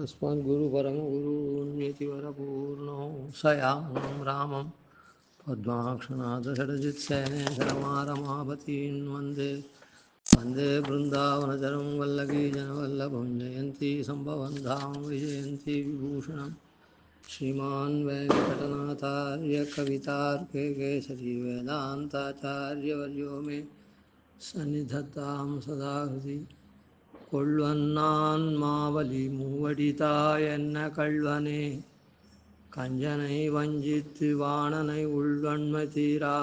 अस्मद्गुरुपरमगुरून्यतिवरपूर्णो सयामुनं रामं पद्माक्षनाथषडजित्सेनेशरमारमापतीन् वन्दे बृन्दावनचरं वल्लभीजनवल्लभं जयन्ती सम्भवं धाम विजयन्ती विभूषणं श्रीमान् वेङ्कटनाथार्य कवितार्के केसरी वेदान्ताचार्यवर्यो मे सन्निधत्तां सदा हृदि கொள்வன்னான் மாவலி மூவடிதாய் என்ன கள்வனே கஞ்சனை வஞ்சித்து வாணனை உள்வன்மை தீரா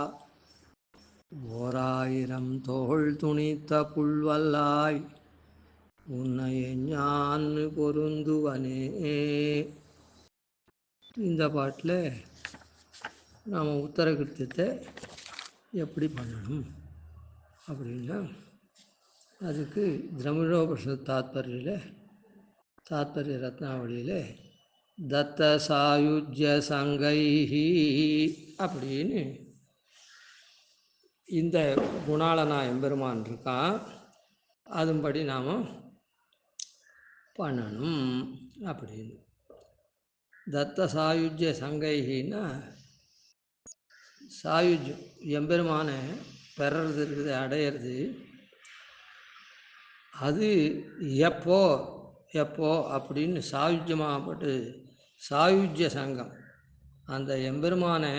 ஓராயிரம் தோள் துணித்த புல்வல்லாய் உன்னை ஞான் பொருந்துவனே. இந்த பாட்டில் நாம் உத்தர கிருத்தியத்தை எப்படி பண்ணணும் அப்படின்னா, அதுக்கு திரமிழோபனிஷத் தாத்பரிய ரத்னாவளியில் தத்த சாயுஜ்ய சங்கைஹி அப்படின்னு இந்த குணாளனா எம்பெருமான் இருக்கான், அதுபடி நாம் பண்ணணும் அப்படின்னு. தத்த சாயுஜ்ய சங்கைஹின்னா சாயுஜ்யம் எம்பெருமானை பெறது இருக்குது, அடையிறது. அது எப்போ அப்படின்னு சாயுஜ்யமாகப்பட்டு சாயுஜ்ய சங்கம், அந்த எம்பெருமானை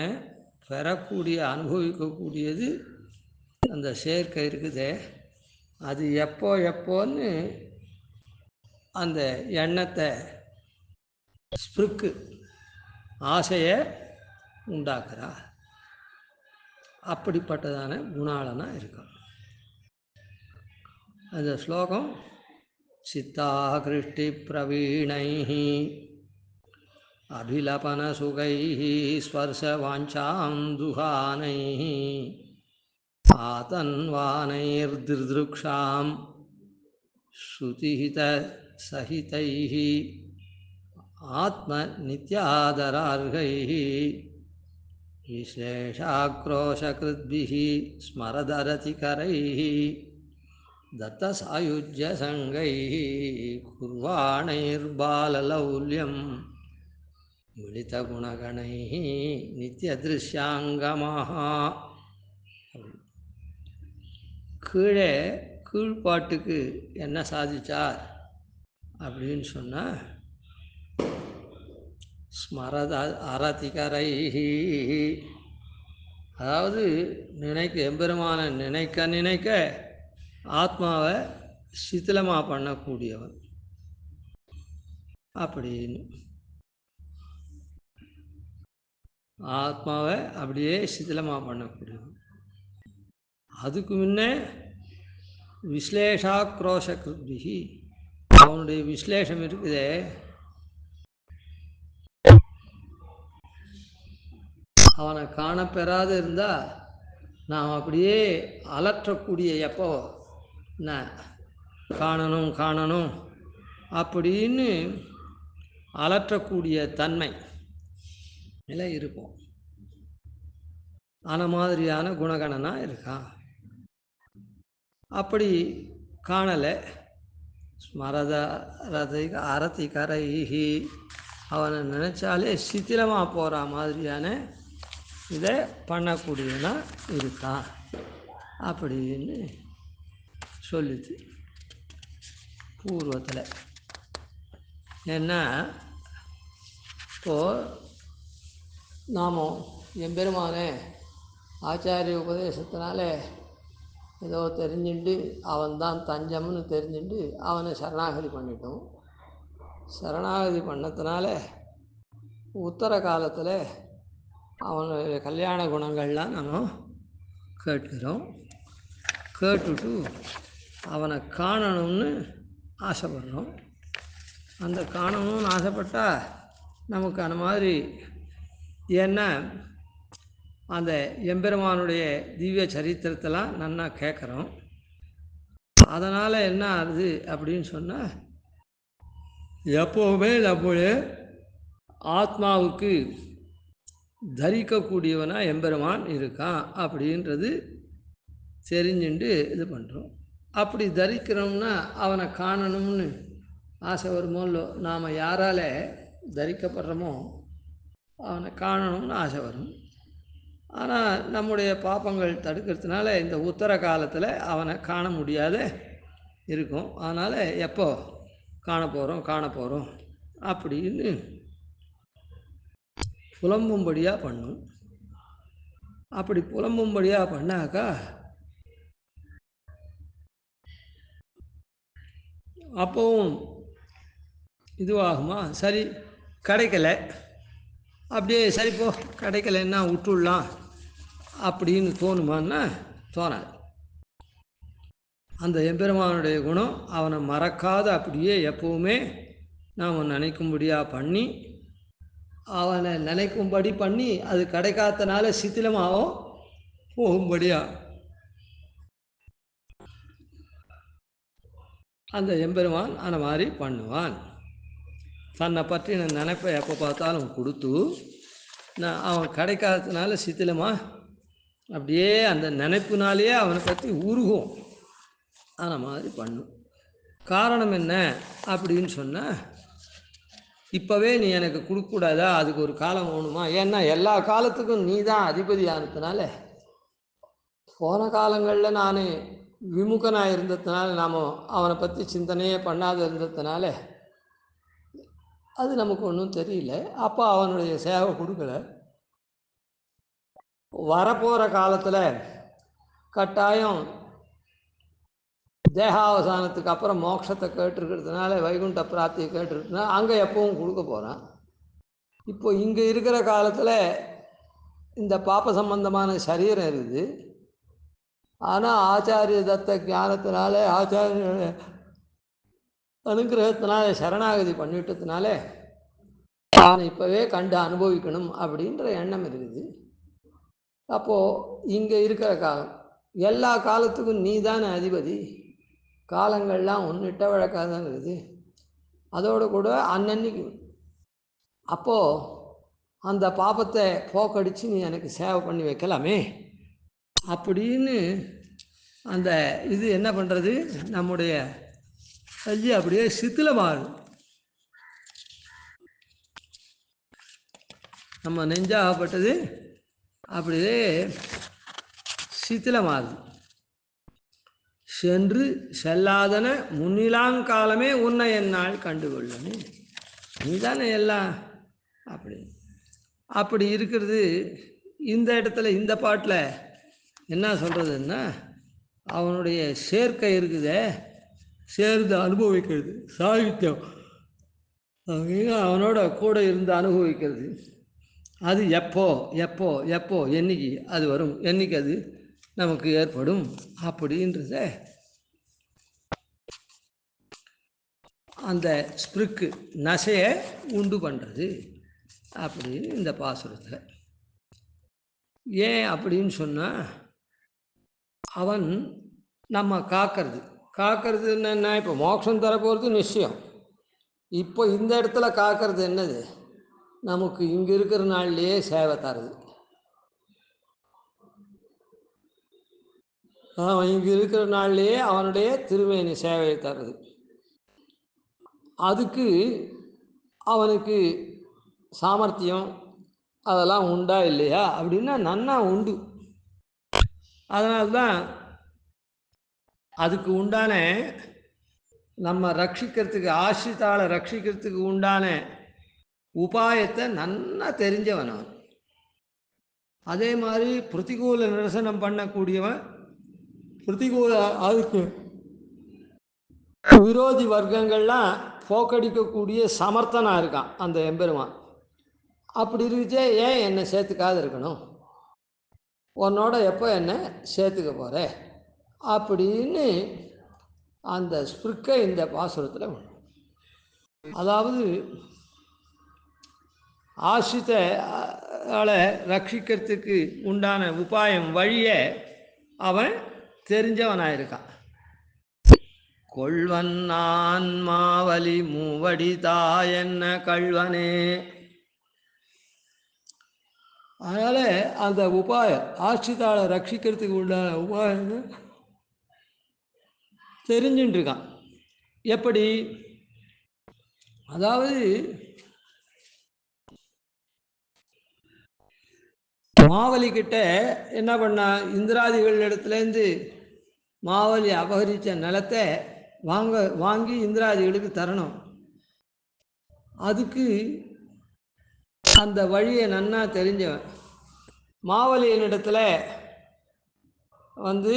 பெறக்கூடிய அனுபவிக்கக்கூடியது அந்த சேர்க்கை இருக்குதே, அது எப்போன்னு அந்த எண்ணத்தை ஸ்பிருக்கு ஆசையை உண்டாக்குறா. அப்படிப்பட்டதான குணாளனா இருக்கும் அந்த ஸ்லோகம். சித்தாகிருஷ்டி பிரவீணைஹி அபிலபன சுகைஹி ஸ்பர்ஷவாஞ்சாம் துஹானைஹி ஆதன்வானைர்திருக்ஷாம் ஸ்ருதிஹித சஹிதைஹி ஆத்ம நித்யாதரார்கைஹி விசேஷாக்ரோஷகிருத்பிஹி ஸ்மரதரதிகரைஹி தத்த சாயுஜ்ய சங்கைஹ குர்வாணைர்பாலலௌல்யம் மிளித குணகணைஹ நித்யதிருஷ்யாங்கமஹ. கீழ்பாட்டுக்கு என்ன சாதிச்சார் அப்படின்னு சொன்னால், ஸ்மரத அரதிகரைஹி, அதாவது எம்பெருமான நினைக்க ஆத்மாவை சிதிலமாக பண்ணக்கூடியவன் அப்படின்னு. ஆத்மாவை அப்படியே சிதிலமாக பண்ணக்கூடியவன். அதுக்கு முன்னே விஸ்லேஷாக்ரோஷ கிருத்பிஹி, அவனுடைய விஸ்லேஷம் இருக்குதே, அவனை காணப்பெறாது இருந்தால் நாம் அப்படியே அலற்றக்கூடிய, எப்போ காணணும் அப்படின்னு அலற்றக்கூடிய தன்மை நிலை இருக்கும். அந்த மாதிரியான குணகணனா இருக்கான். அப்படி காணலை. ஸ்மரத அரதி கரைஹி, அவனை நினச்சாலே சித்திலமாக போகிற மாதிரியான இதை பண்ணக்கூடியவனா இருக்கான் அப்படின்னு சொல்லுது பூர்வத்தில். ஏன்னா இப்போது நாம் எம்பெருமான ஆச்சாரிய உபதேசத்தினால ஏதோ தெரிஞ்சுட்டு அவன்தான் தஞ்சம்னு தெரிஞ்சுட்டு அவனை சரணாகதி பண்ணிட்டோம். சரணாகதி பண்ணத்தினால உத்தர காலத்தில் அவனுடைய கல்யாண குணங்கள்லாம் நம்ம கேட்கிறோம். கேட்டுட்டு அவனை காணணும்னு ஆசைப்படுறோம். அந்த காணணும்னு ஆசைப்பட்டால் நமக்கு அந்த மாதிரி, ஏன்னா அந்த எம்பெருமானுடைய திவ்ய சரித்திரத்தெல்லாம் நன்னா கேட்குறோம். அதனால் என்ன ஆகுது அப்படின்னு சொன்னால், எப்போவுமே நம்முடைய ஆத்மாவுக்கு தரிக்கக்கூடியவனாக எம்பெருமான் இருக்கான் அப்படின்றது தெரிஞ்சுட்டு இது பண்ணுறோம். அப்படி தரிக்கிறோம்னா அவனை காணணும்னு ஆசை வருமோ இல்லை, நாம் யாரால் தரிக்கப்படுறோமோ அவனை காணணும்னு ஆசை வரும். ஆனால் நம்முடைய பாப்பங்கள் தடுக்கிறதுனால இந்த உத்தர காலத்தில் அவனை காண முடியாத இருக்கும். அதனால் எப்போ காண போகிறோம் அப்படின்னு புலம்பும்படியாக பண்ணும். அப்படி புலம்பும்படியாக பண்ணாக்கா அப்போவும் இதுவாகுமா? சரி, கிடைக்கல, அப்படியே சரிப்போ கிடைக்கலன்னா விட்டுடலாம் அப்படின்னு தோணுமான்னா தோணாது. அந்த எம்பெருமானுடைய குணம் அவனை மறக்காத அப்படியே எப்போவுமே நாம் நினைக்கும்படியாக பண்ணி, அவனை நினைக்கும்படி பண்ணி அது கிடைக்காதனால சித்திலமாகவும் போகும்படியா அந்த எம்பெருமான் அந்த மாதிரி பண்ணுவான். தன்னை பற்றின நினைப்பை எப்போ பார்த்தாலும் கொடுத்து அவன் கிடைக்காததுனால சித்திலமாக அப்படியே அந்த நினைப்புனாலேயே அவனை பற்றி உருகும் அந்த மாதிரி பண்ணும். காரணம் என்ன அப்படின்னு சொன்னால், இப்போவே நீ எனக்கு கொடுக்கக்கூடாதா, அதுக்கு ஒரு காலம் வேணுமா? ஏன்னா எல்லா காலத்துக்கும் நீ தான் அதிபதி ஆனதுனால, போன காலங்களில் நான் விமுகனாக இருந்ததுனால நாம் அவனை பற்றி சிந்தனையே பண்ணாத இருந்ததுனால அது நமக்கு ஒன்றும் தெரியல. அப்போ அவனுடைய சேவை கொடுக்கல. வரப்போகிற காலத்தில் கட்டாயம் தேகாவசானத்துக்கு அப்புறம் மோட்சத்தை கேட்டிருக்கிறதுனால, வைகுண்ட பிராப்தியை கேட்டிருக்கிறதுனால அங்கே எப்பவும் கொடுக்க போகிறான். இப்போ இங்கே இருக்கிற காலத்தில் இந்த பாப்ப சம்பந்தமான சரீரம் இருக்குது. ஆனால் ஆச்சாரிய தத்த ஞானத்தினால, ஆச்சாரிய அனுகிரகத்தினால சரணாகதி பண்ணிட்டதுனால அவனை இப்போவே கண்டு அனுபவிக்கணும் அப்படின்ற எண்ணம் இருக்குது. அப்போது இங்கே இருக்கிற காலம், எல்லா காலத்துக்கும் நீ தானே அதிபதி, காலங்கள்லாம் ஒன்றுட்ட வழக்காக தான் இருக்குது. அதோடு கூட அன்னன்னைக்கு அப்போது அந்த பாப்பத்தை போக்கடித்து நீ எனக்கு சேவை பண்ணி வைக்கலாமே அப்படின்னு அந்த இது என்ன பண்ணுறது, நம்முடைய கல்வி அப்படியே சித்திலமாகும். நம்ம நெஞ்சாகப்பட்டது அப்படியே சித்திலமாகுது. சென்று செல்லாதன முன்னிலாங்காலமே உன்னை என்னால் கண்டுகொள்ளனே, நீ தானே எல்லாம் அப்படி இருக்கிறது. இந்த இடத்துல இந்த பாட்டில் என்ன சொல்கிறதுன்னா, அவனுடைய சேர்க்கை இருக்குதே, சேர்ந்து அனுபவிக்கிறது சாகித்யம், அவனோட கூட இருந்து அனுபவிக்கிறது. அது எப்போ எப்போ எப்போ என்னைக்கு அது வரும், என்னைக்கு அது நமக்கு ஏற்படும் அப்படின்றத அந்த ஸ்பிரிக்கு நசையை உண்டு பண்ணுறது அப்படின்னு இந்த பாசுரத்தில். ஏன் அப்படின்னு சொன்னால், அவன் நம்ம காக்கிறது என்னென்னா, இப்போ மோட்சம் தரப்போகிறது நிச்சயம். இப்போ இந்த இடத்துல காக்கிறது என்னது, நமக்கு இங்கே இருக்கிற நாள்லேயே சேவை தருது. அவன் இங்கே இருக்கிற நாள்லேயே அவனுடைய திருமேனி சேவையை தருது. அதுக்கு அவனுக்கு சாமர்த்தியம் அதெல்லாம் உண்டா இல்லையா அப்படின்னா நன்னா உண்டு. அதனால்தான் அதுக்கு உண்டான நம்ம ரட்சிக்கிறதுக்கு, ஆசிரித்தாளை ரட்சிக்கிறதுக்கு உண்டான உபாயத்தை நன்னா தெரிஞ்சவன் அவன். அதே மாதிரி பிரதிகூல நிரசனம் பண்ணக்கூடியவன், பிரதிகூல அதுக்கு விரோதி வர்க்கங்கள்லாம் போக்கடிக்கக்கூடிய சமர்த்தனாக இருக்கான் அந்த எம்பெருமான். அப்படி இருந்துச்சே ஏன் என்னை சேர்த்துக்காத இருக்கணும், உன்னோட எப்போ என்னை சேர்த்துக்க போகிற அப்படின்னு அந்த ஸ்பிரிக்கை இந்த பாசுரத்தில் உண்டு. அதாவது ஆசிரித்தை ரட்சிக்கிறதுக்கு உண்டான உபாயம் வழியை அவன் தெரிஞ்சவனாயிருக்கான். கொள்வன் நான் மாவலி மூவடிதா என்ன கள்வனே. அதனால் அந்த உபாயம், ஆசிரித்தாளை ரட்சிக்கிறதுக்கு உண்டான உபாயம் தெரிஞ்சுட்டுருக்கான். எப்படி அதாவது மாவலி கிட்ட என்ன பண்ணா, இந்திராதிகள் இடத்துலேருந்து மாவலி அபகரித்த நிலத்தை வாங்கி இந்திராதிகளுக்கு தரணும். அதுக்கு அந்த வழியை நன்னா தெரிஞ்சவன் மாவலியனிடத்தில் வந்து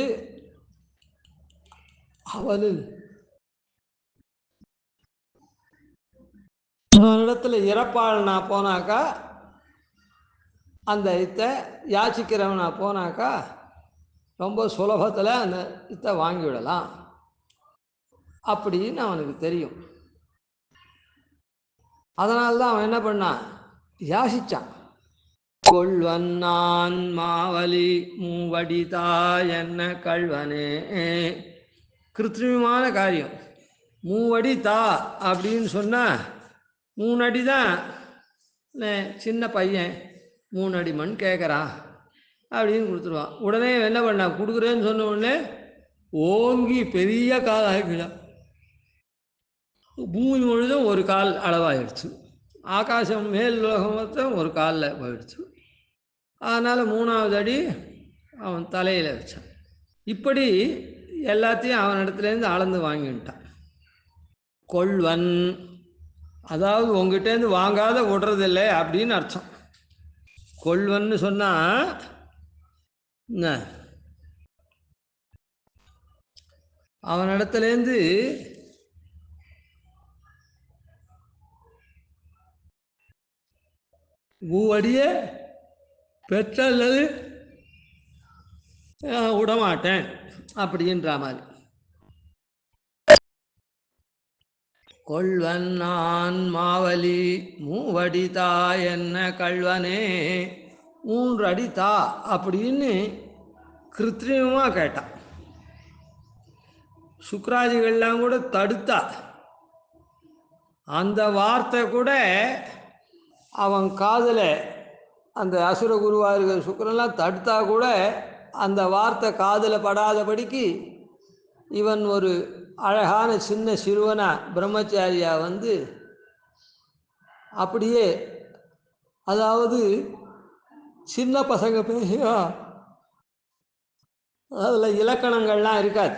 அவனிடத்தில் இறப்பாளனா போனாக்கா, அந்த இத்தை யாச்சிக்கிறவனா போனாக்கா ரொம்ப சுலபத்தில் அந்த இத்தை வாங்கிவிடலாம் அப்படின்னு அவனுக்கு தெரியும். அதனால்தான் அவன் என்ன பண்ணான், யாசிச்சான். கொள்வன் நான் மாவலி மூவடிதா என்ன கள்வனே. கிருத்திரிமமான காரியம். மூவடி தா அப்படின்னு சொன்னால் 3 அடி தான். சின்ன பையன் 3 அடி மண் கேட்குறான் அப்படின்னு கொடுத்துருவான். உடனே என்ன பண்ணா, கொடுக்குறேன்னு சொன்ன உடனே ஓங்கி பெரிய கால் ஆகிக்கலாம். பூமி முழுதும் ஒரு கால் அளவாகிடுச்சு. ஆகாசம் மேல் உலகம் மொத்தம் ஒரு காலில் போயிடுச்சு. அதனால் 3வது அடி அவன் தலையில் வச்சான். இப்படி எல்லாத்தையும் அவனிடத்துலேருந்து அளந்து வாங்கிட்டான். கொள்வன் அதாவது உங்ககிட்டேருந்து வாங்காத விடுறதில்லை அப்படின்னு அர்த்தம். கொள்வன்னு சொன்னால் என்ன, அவனிடத்துலேருந்து மூவடியே பெற்றல்லது விடமாட்டேன் அப்படின்ற மாதிரி. கொள்வன் நான் மாவலி மூவடி தா என்ன கள்வனே. 3 அடி தா அப்படின்னு கிருத்திரிமமாக கேட்டான். சுக்ராதிகள்லாம் கூட தடுத்தா. அந்த வார்த்தை கூட அவன் காதில், அந்த அசுர குருவாக இருக்கிற சுக்கரெல்லாம் தடுத்தா கூட அந்த வார்த்தை காதில் படாதபடிக்கு இவன் ஒரு அழகான சின்ன சிறுவனா பிரம்மச்சாரியா வந்து அப்படியே, அதாவது சின்ன பசங்க பேசியா அதில் இலக்கணங்கள்லாம் இருக்காது.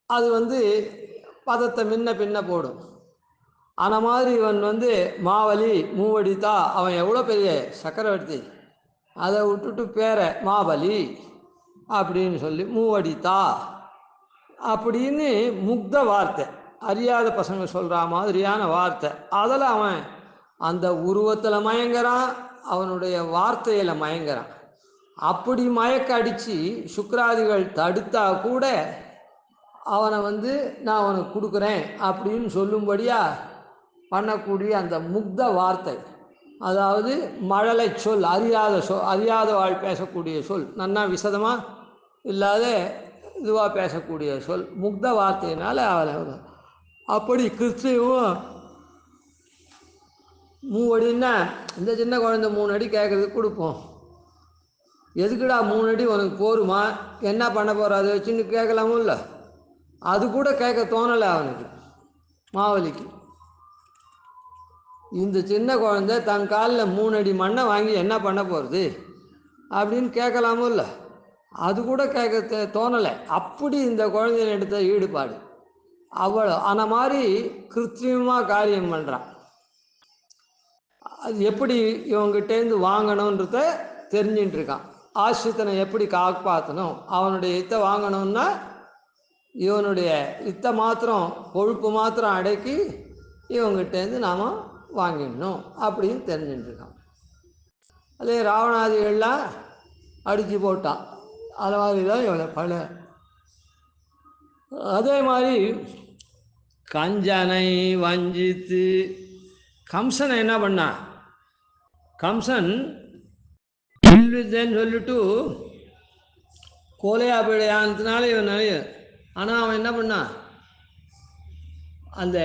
அது வந்து பதத்தை முன்ன பின்ன போடும். அந்த மாதிரி இவன் வந்து மாவலி மூவடித்தா, அவன் எவ்வளோ பெரிய சக்கரவர்த்தி, அதை விட்டுட்டு பேரை மாவலி அப்படின்னு சொல்லி மூவடித்தா அப்படின்னு முக்த வார்த்தை, அறியாத பசங்க சொல்கிற மாதிரியான வார்த்தை. அதில் அவன் அந்த உருவத்தில் மயங்கிறான், அவனுடைய வார்த்தையில் மயங்கிறான். அப்படி மயக்க அடித்து சுக்ராதிகள் தடுத்தா கூட அவனை வந்து நான் அவனுக்கு கொடுக்குறேன் அப்படின்னு சொல்லும்படியா பண்ணக்கூடிய அந்த முக்த வார்த்தை, அதாவது மழலை சொல், அறியாத வாழ் பேசக்கூடிய சொல், நன்னா விசதமாக இல்லாத இதுவாக பேசக்கூடிய சொல், முக்த வார்த்தையினால் அவனை அப்படி கிறிஸ்துவும் 3 அடின்னா இந்த சின்ன குழந்தை 3 அடி கேட்குறதுக்கு கொடுப்போம். எதுக்குடா 3 அடி உனக்கு போருமா, என்ன பண்ண போகிற, அதை வச்சுன்னு கேட்கலாமும் இல்லை. அது கூட கேட்க தோணலை அவனுக்கு, மாவலிக்கு. இந்த சின்ன குழந்தை தன் காலில் 3 அடி மண்ணை வாங்கி என்ன பண்ண போகிறது அப்படின்னு கேட்கலாமும் இல்லை. அது கூட கேட்க தோணலை. அப்படி இந்த குழந்தைய எடுத்த ஈடுபாடு அவ்வளோ. அந்த மாதிரி கிருத்திரிமமாக காரியம் பண்ணுறான். அது எப்படி இவங்கிட்டேருந்து வாங்கணுன்றத தெரிஞ்சுட்டு இருக்கான். ஆசிரியத்தனை எப்படி காப்பாற்றணும், அவனுடைய இத்தை வாங்கணும்னா இவனுடைய இத்தை மாத்திரம், கொழுப்பு மாத்திரம் அடக்கி இவங்கிட்டேருந்து நாம் வாங்கிடணும் அப்படின்னு தெரிஞ்சுட்டு இருக்கான். அதே ராவணாதிகள்லாம் அடித்து போட்டான். அது மாதிரி தான் இவனை பல. அதே மாதிரி கஞ்சனை வஞ்சித்து கம்சனை என்ன பண்ணான், கம்சன் இல்லுதேன்னு சொல்லிட்டு கோலையா பிழையானதுனால இவன் நிறைய. ஆனால் அவன் என்ன பண்ணான், அந்த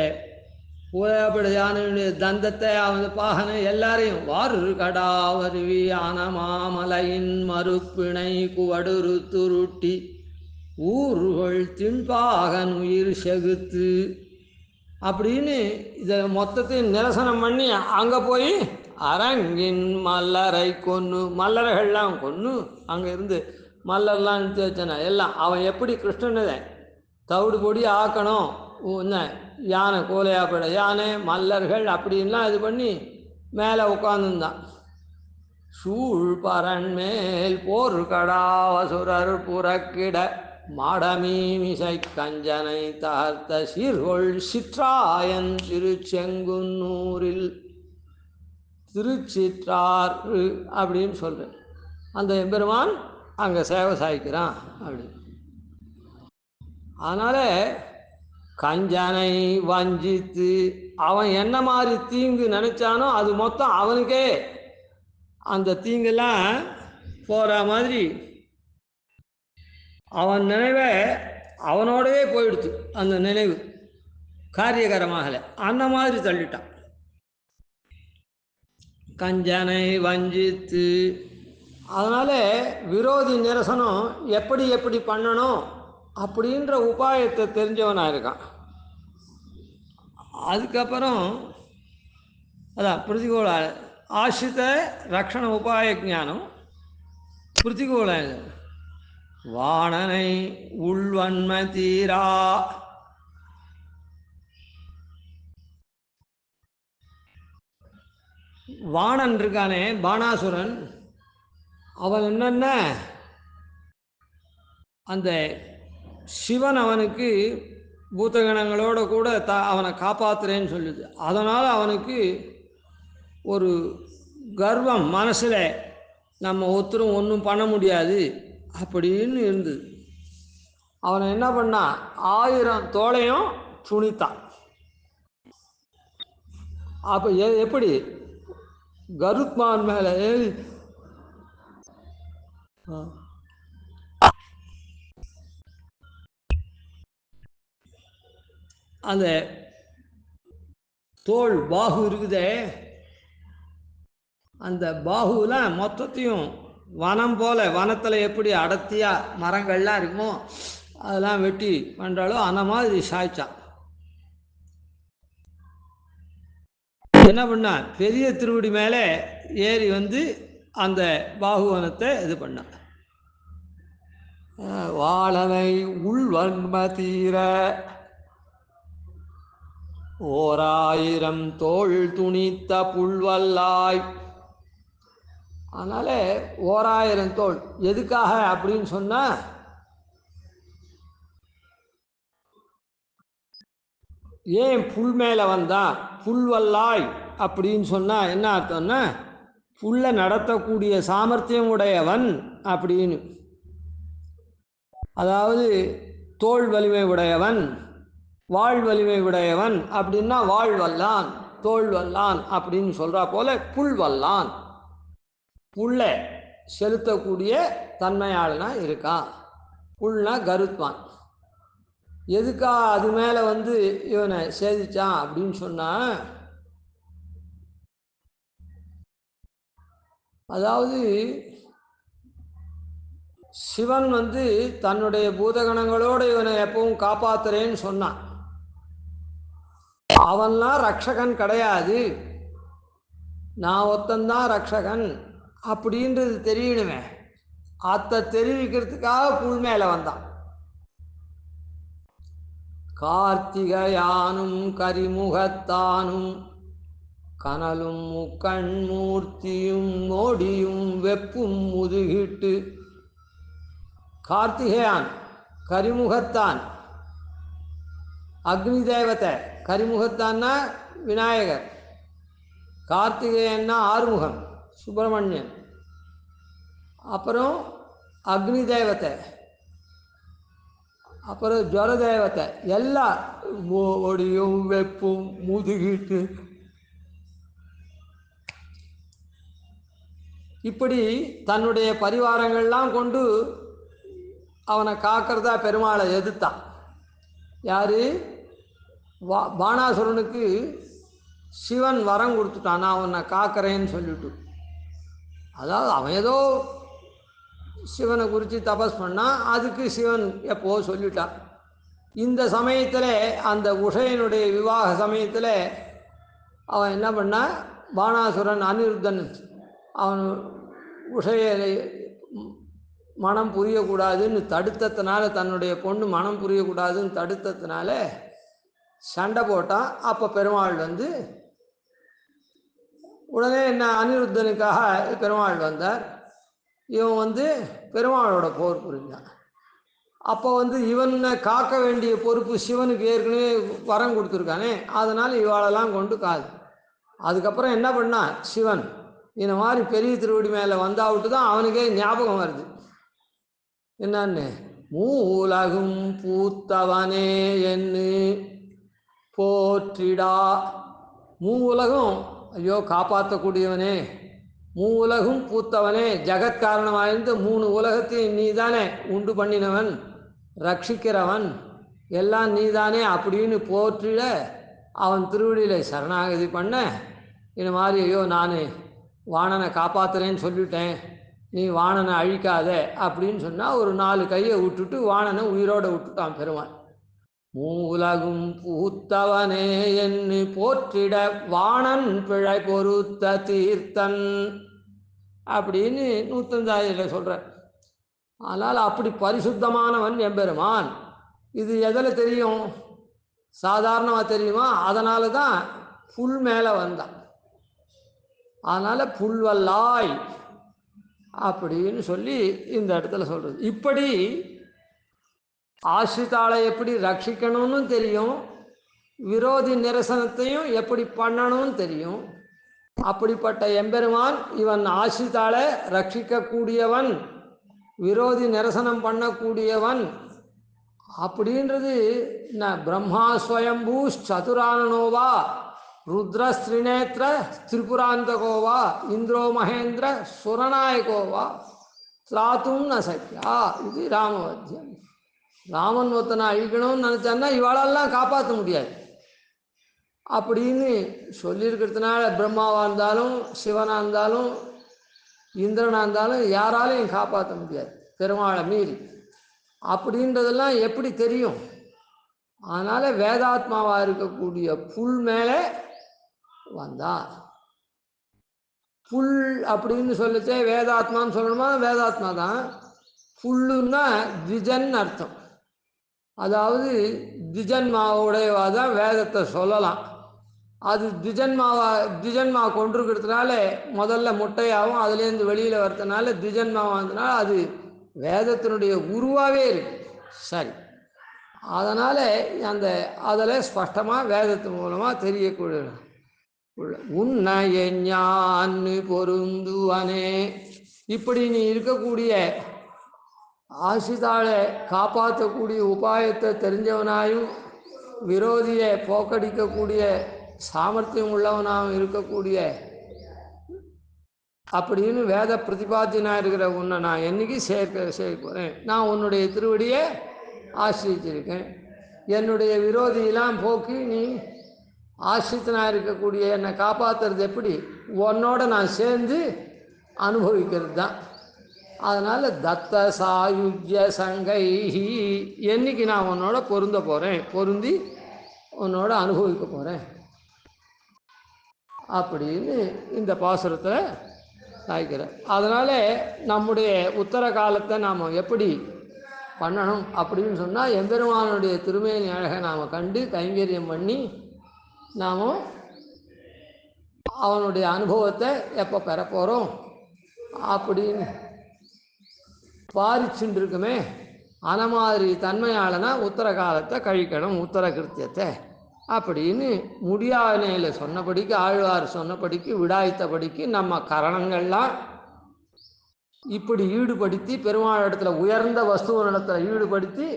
கோலையாபிழையானுடைய தந்தத்தை, அவன் பாகனை எல்லாரையும் வாரு கடாவருவி ஆனமாமலையின் மறுப்பிணை குவடுரு துருட்டி ஊர்கள் தின்பாகன் உயிர் செகுத்து அப்படின்னு இதை மொத்தத்தையும் நிரசனம் பண்ணி அங்கே போய் அரங்கின் மல்லரை கொன்று, மல்லர்கள்லாம் கொன்று அங்கே இருந்து மல்லர்லாம் நிறுத்தி வச்சன எல்லாம் அவன் எப்படி கிருஷ்ணனை தவிடு பொடி ஆக்கணும், என்ன யானை கோலையாப்பட யானை மல்லர்கள் அப்படின்லாம் இது பண்ணி மேலே உட்காந்துருந்தான். சூழ் பரன் மேல் போர் கடாவசுரர் புறக்கிட மாடமீமிசை கஞ்சனை தகர்த்த சீர்கொள் சிற்றாயன் திருச்செங்குன்னூரில், திருச்சிற்றாறு அப்படின்னு சொல்கிறேன். அந்த எம்பெருமான் அங்கே சேவை சாய்க்கிறான் அப்படின்னு. அதனால் கஞ்சனை வஞ்சித்து அவன் என்ன மாதிரி தீங்கு நினச்சானோ அது மொத்தம் அவனுக்கே அந்த தீங்கெல்லாம் போகிற மாதிரி அவன் நினைவை அவனோடவே போயிடுத்து. அந்த நினைவு காரியகரமாகலை, அந்த மாதிரி தள்ளிட்டான். கஞ்சனை வஞ்சித்து. அதனால் விரோதி நிரசனம் எப்படி எப்படி பண்ணணும் அப்படின்ற உபாயத்தை தெரிஞ்சவனாக இருக்கான். அதுக்கப்புறம் அதான் பிரதிகூல ஆசிரித ரக்ஷண உபாய ஞானம். பிரதிகூல வாணனை உள்வன்ம தீரா, வாணன் இருக்கானே பாணாசுரன், அவன் என்னென்ன அந்த சிவன் அவனுக்கு பூதகணங்களோட கூட அவனை காப்பாற்றுறேன்னு சொல்லுது. அதனால் அவனுக்கு ஒரு கர்வம் மனசில், நம்ம ஒருத்தரும் ஒன்றும் பண்ண முடியாது அப்படின்னு இருந்தது. அவனை என்ன பண்ணான், 1000 தோளையும் துணித்தான். அப்போ எப்படி கருத்மான் மேலே ஏறி அந்த தோல் பாகு இருக்குதே, அந்த பாகுவில் மொத்தத்தையும் வனம் போல, வனத்தில் எப்படி அடர்த்தியாக மரங்கள்லாம் இருக்குமோ அதெல்லாம் வெட்டி பண்ணுறாலும் அந்த மாதிரி சாய்ச்சான். என்ன பண்ணா, பெரிய திருவடி மேலே ஏறி வந்து அந்த பாகுவனத்தை இது பண்ணான். வாழனை உள்வன்ம தீர 1000 தோள் துணித்த புல்வல்லாய். அதனால் 1000 தோள் எதுக்காக அப்படின்னு சொன்னால், ஏன் புல் மேலே வந்தான், புல்வல்லாய் அப்படின்னு சொன்னால் என்ன அர்த்தம்னா, புல்லை நடத்தக்கூடிய சாமர்த்தியம் உடையவன் அப்படின்னு. அதாவது தோள் வலிமை உடையவன், வாழ் வலிமை உடையவன் அப்படின்னா வாழ் வல்லான், தோல் வல்லான் அப்படின்னு சொல்கிறா போல புல் வல்லான், புல்லை செலுத்தக்கூடிய தன்மையாளனா இருக்கான். புல்னா கருத்மான். எதுக்கா அது மேலே வந்து இவனை சேதிச்சான் அப்படின்னு சொன்னால், அதாவது சிவன் வந்து தன்னுடைய பூதகணங்களோடு இவனை எப்பவும் காப்பாற்றுறேன்னு சொன்னான். அவன்லாம் ரக்ஷகன் கிடையாது, நான் ஒத்தந்தான் ரக்ஷகன் அப்படின்றது தெரியணுமே. அதை தெரிவிக்கிறதுக்காக புல் மேலே வந்தான். கார்த்திகையானும் கரிமுகத்தானும் கனலும் முக்கண் மூர்த்தியும் மோடியும் வெப்பும் முதுகிட்டு. கார்த்திகேயான் கரிமுகத்தான், அக்னி தேவத்தை. கரிமுகத்தான்னா விநாயகர், கார்த்திகேயன்னா ஆறுமுகம் சுப்பிரமணியன், அப்புறம் அக்னி தேவத்தை, அப்புறம் ஜுவர தேவத்தை. எல்லாம் மோடியும் வெப்பும் முதுகிட்டு. இப்படி தன்னுடைய பரிவாரங்கள்லாம் கொண்டு அவனை காக்கிறதா பெருமாளை எதிர்த்தான். யார்? பாணாசுரனுக்கு சிவன் வரம் கொடுத்துட்டான், நான் அவனை காக்கிறேன்னு சொல்லிட்டு. அதாவது அவன் ஏதோ சிவனை குறித்து தபஸ் பண்ணால் அதுக்கு சிவன் எப்போ சொல்லிட்டான். இந்த சமயத்தில் அந்த உஷையனுடைய விவாக சமயத்தில் அவன் என்ன பண்ணான், பாணாசுரன் அனிருத்தன் அவன் உஷையை மனம் புரியக்கூடாதுன்னு தடுத்ததுனால, தன்னுடைய பொண்ணு மனம் புரியக்கூடாதுன்னு தடுத்ததுனால சண்டை போட்டான். அப்போ பெருமாள் வந்து உடனே என்ன அனிருத்தனுக்காக பெருமாள் வந்தார். இவன் வந்து பெருமாளோட போர் புரிஞ்சான். அப்போ வந்து இவனை காக்க வேண்டிய பொறுப்பு சிவனுக்கு ஏற்கனவே வரம் கொடுத்துருக்கானே, அதனால் இவாளெல்லாம் கொண்டு காது. அதுக்கப்புறம் என்ன பண்ணான் சிவன், இந்த மாதிரி பெரிய திருவடி மேலே வந்தாவிட்டு தான் அவனுக்கே ஞாபகம் வருது என்னன்னு, மூலகும் பூத்தவனே என்று போற்றிடா. மூவுலகம், ஐயோ காப்பாற்றக்கூடியவனே, மூவுலகும் பூத்தவனே, ஜகத்காரணமாயிருந்து 3 உலகத்தையும் நீதானே உண்டு பண்ணினவன், ரட்சிக்கிறவன், எல்லாம் நீதானே அப்படின்னு போற்றிட அவன் திருவடியில் சரணாகதி பண்ண, இந்த மாதிரி ஐயோ நான் வாணனை காப்பாற்றுறேன்னு சொல்லிட்டேன், நீ வாணனை அழிக்காத அப்படின்னு சொன்னால் ஒரு 4 கையை விட்டுட்டு வாணனை உயிரோடு விட்டுட்டான் பெருமாள். மூலகும் பூத்தவனே என்று போற்றிட வாணன் பிழை பொறுத்த தீர்த்தன் அப்படின்னு 105 சொல்கிறார். ஆனால் அப்படி பரிசுத்தமானவன் எம்பெருமான். இது எதில் தெரியும், சாதாரணமாக தெரியுமா? அதனால தான் புல் மேலே வந்தான். அதனால் புல்வல்லாய் அப்படின்னு சொல்லி இந்த இடத்துல சொல்கிறது. இப்படி ஆசிரிதாளை எப்படி ரட்சிக்கணும்னு தெரியும், விரோதி நிரசனத்தையும் எப்படி பண்ணணும்னு தெரியும். அப்படிப்பட்ட எம்பெருமான் இவன் ஆசிரிதாளை ரட்சிக்கக்கூடியவன், விரோதி நிரசனம் பண்ணக்கூடியவன் அப்படின்றது பிரம்மா ஸ்வயம்பூ சதுரானனோவா ருத்ரஸ்திரிநேத்திர திரிபுராந்தகோவா இந்திரோ மகேந்திர சுரநாயகோவா திராத்தும் ந சக்கியா. இது ராமவத்தியம். ராமன் ஒருத்தனை அழிக்கணும்னு நினச்சான்னா இவாளெல்லாம் காப்பாற்ற முடியாது அப்படின்னு சொல்லியிருக்கிறதுனால, பிரம்மாவாக இருந்தாலும் சிவனாக இருந்தாலும் இந்திரனாக இருந்தாலும் யாராலையும் காப்பாற்ற முடியாது பெருமாளை மீறி. அப்படின்றதெல்லாம் எப்படி தெரியும்? அதனால் வேதாத்மாவாக இருக்கக்கூடிய புல் மேலே வந்தார். புல் அப்படின்னு சொல்லிச்சே வேதாத்மான்னு சொல்லணுமா? வேதாத்மா தான். புல்லுன்னா திஜன் அர்த்தம். அதாவது திஜன்மாவுடையவா தான் வேதத்தை சொல்லலாம். அது திஜன்மா கொண்டிருக்கிறதுனால முதல்ல முட்டையாகவும் அதுலேருந்து வெளியில் வரதுனால திஜன்மாவாக இருந்ததுனால அது வேதத்தினுடைய உருவாகவே இருக்கு. சரி, அதனால் அதில் ஸ்பஷ்டமாக வேதத்து மூலமாக தெரியக்கூடிய உன்னைய ஞான்னு பொருந்துவனே. இப்படி நீ இருக்கக்கூடிய ஆசிதாளை காப்பாற்றக்கூடிய உபாயத்தை தெரிஞ்சவனாயும் விரோதியை போக்கடிக்கக்கூடிய சாமர்த்தியம் உள்ளவனாகவும் இருக்கக்கூடிய அப்படின்னு வேத பிரதிபாத்தியனாக இருக்கிற உன்னை நான் என்னைக்கு சேர்க்க போகிறேன். நான் உன்னுடைய திருவடியை ஆசிரிச்சிருக்கேன். என்னுடைய விரோதியெல்லாம் போக்கி நீ ஆசிரித்தனாக இருக்கக்கூடிய என்னை காப்பாற்றுறது எப்படி? உன்னோட நான் சேர்ந்து அனுபவிக்கிறது தான். அதனால் தத்த சாயுஜ்ய சங்கை, என்னைக்கு நான் உன்னோட பொருந்த போகிறேன், பொருந்தி உன்னோட அனுபவிக்க போகிறேன் அப்படின்னு இந்த பாசுரத்தில் சாய்க்கிறேன். அதனால் நம்முடைய உத்தர காலத்தை நாம் எப்படி பண்ணணும் அப்படின்னு சொன்னால், எம்பெருமானுடைய திருமேனி அழகை நாம் கண்டு கைங்கரியம் பண்ணி நாம் அவனுடைய அனுபவத்தை எப்போ பெற போகிறோம் அப்படின்னு பாரிச்சுட்டு இருக்குமே, அந்த மாதிரி தன்மையாளனா உத்தர காலத்தை கழிக்கணும், உத்தர கிருத்தியத்தை அப்படின்னு முடியானையில் சொன்னபடிக்கு, ஆழ்வார் சொன்னபடிக்கு, விடாய்த்தபடிக்கு நம்ம கரணங்கள்லாம் இப்படி ஈடுபடுத்தி பெருமாள் இடத்துல உயர்ந்த வஸ்துவனிடத்தில் ஈடுபடுத்தி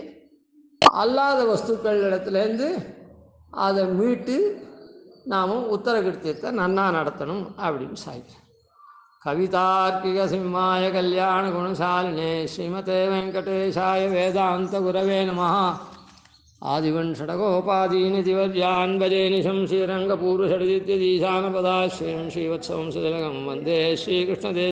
அல்லாத வஸ்துக்கள் இடத்துலேருந்து அதை மீட்டு நாம் உத்தர கிருத்தியத்தை நன்னா நடத்தணும் அப்படின்னு சாய்க்கிறேன். கவிதார்க்கிக சிம்மாய கல்யாண குணசாலினே ஸ்ரீமதே வெங்கடேஷாய வேதாந்த குரவே நமः. ஆதிவன் ஷடகோபாதீனி திவர்யான் பஜேனிஷம் ஸ்ரீரங்கபூர்வஷடித்யதீசானபதாஸ்ரீம் ஸ்ரீவத்சவம் சுதிலகம் வந்தே ஸ்ரீகிருஷ்ணதே